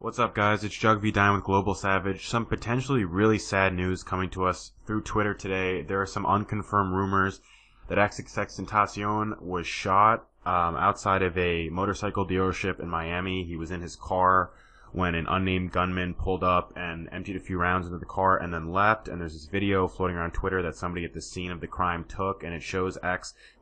What's up, guys? It's Jug V Dine with Global Savage. Some potentially really sad news coming to us through Twitter today. There are some unconfirmed rumors that XXXTentacion was shot outside of a motorcycle dealership in Miami. He was in his car when an unnamed gunman pulled up and emptied a few rounds into the car and then left. And there's this video floating around Twitter that somebody at the scene of the crime took, and it shows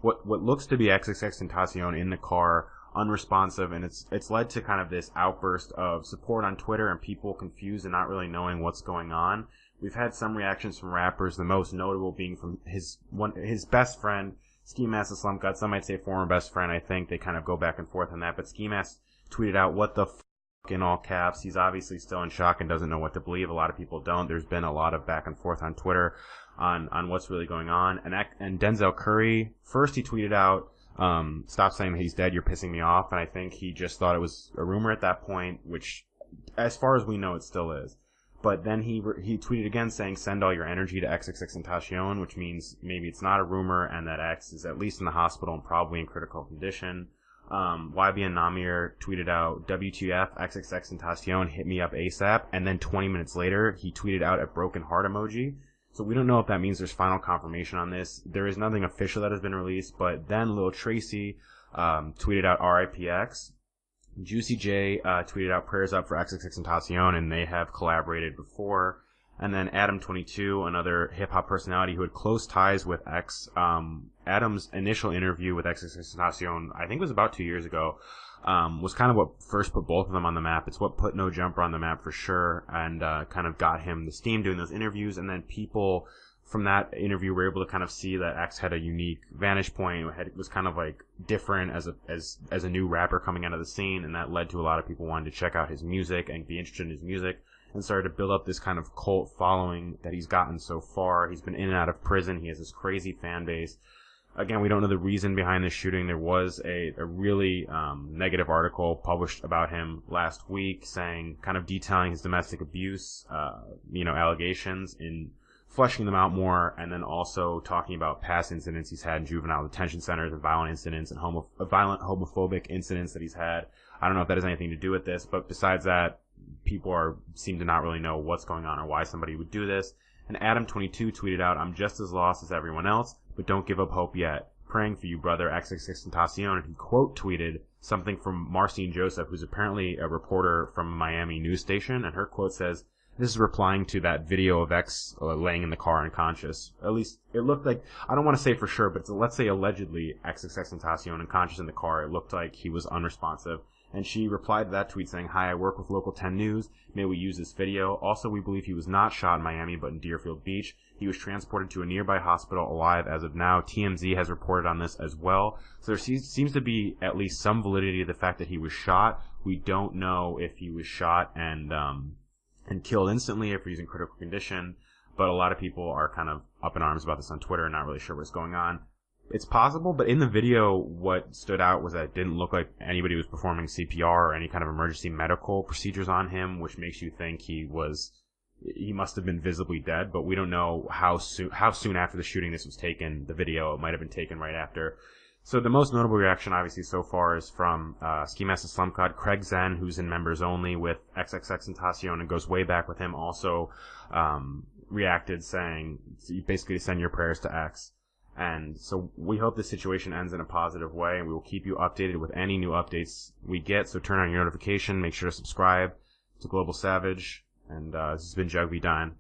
what looks to be XXXTentacion in the car, unresponsive, and it's led to kind of this outburst of support on Twitter and people confused and not really knowing what's going on. We've had some reactions from rappers, the most notable being from his best friend, Ski Mask the Slump. Some might say former best friend. I think they kind of go back and forth on that. But Ski Mask tweeted out, "What the f***," in all caps. He's obviously still in shock and doesn't know what to believe. A lot of people don't. There's been a lot of back and forth on Twitter on what's really going on. And Denzel Curry, first he tweeted out, "Stop saying that he's dead, you're pissing me off." And I think he just thought it was a rumor at that point, which, as far as we know, it still is. But then he tweeted again saying, "Send all your energy to XXXTentacion," which means maybe it's not a rumor and that X is at least in the hospital and probably in critical condition. YBN Namir tweeted out, "WTF, XXXTentacion, hit me up ASAP." And then 20 minutes later, he tweeted out a broken heart emoji. So we don't know if that means there's final confirmation on this. There is nothing official that has been released, but then Lil Tracy tweeted out RIPX. Juicy J tweeted out prayers up for XXXTentacion, and they have collaborated before. And then Adam22, another hip-hop personality who had close ties with X. Adam's initial interview with XXXTentacion, I think was about 2 years ago, was kind of what first put both of them on the map. It's what put No Jumper on the map for sure, and kind of got him the steam doing those interviews. And then people from that interview were able to kind of see that X had a unique vantage point. It was kind of like different as a new rapper coming out of the scene, and that led to a lot of people wanting to check out his music and be interested in his music, and started to build up this kind of cult following that he's gotten so far. He's been in and out of prison. He has this crazy fan base. Again, we don't know the reason behind this shooting. There was a really negative article published about him last week, saying, kind of detailing his domestic abuse, allegations, in fleshing them out more, and then also talking about past incidents he's had in juvenile detention centers and violent incidents and violent homophobic incidents that he's had. I don't know if that has anything to do with this, but besides that, people seem to not really know what's going on or why somebody would do this. And Adam22 tweeted out, "I'm just as lost as everyone else, but don't give up hope yet. Praying for you, brother, XXXTentacion." And he quote tweeted something from Marcine Joseph, who's apparently a reporter from a Miami news station, and her quote says, this is replying to that video of X laying in the car unconscious. At least it looked like, I don't want to say for sure, but let's say allegedly XXXTentacion unconscious in the car. It looked like he was unresponsive. And she replied to that tweet saying, "Hi, I work with Local 10 News. May we use this video? Also, we believe he was not shot in Miami, but in Deerfield Beach. He was transported to a nearby hospital alive as of now. TMZ has reported on this as well." So there seems to be at least some validity to the fact that he was shot. We don't know if he was shot and killed instantly, if he's in critical condition. But a lot of people are kind of up in arms about this on Twitter and not really sure what's going on. It's possible, but in the video, what stood out was that it didn't look like anybody was performing CPR or any kind of emergency medical procedures on him, which makes you think he must have been visibly dead, but we don't know how soon after the shooting this was taken. The video, it might have been taken right after. So the most notable reaction, obviously, so far is from Ski Mask the Slump God, Craig Zen, who's in Members Only with XXXTentacion and goes way back with him, also reacted saying, basically, to send your prayers to X. And so we hope this situation ends in a positive way, and we will keep you updated with any new updates we get. So turn on your notification, make sure to subscribe to Global Savage, and this has been Jug V Dine.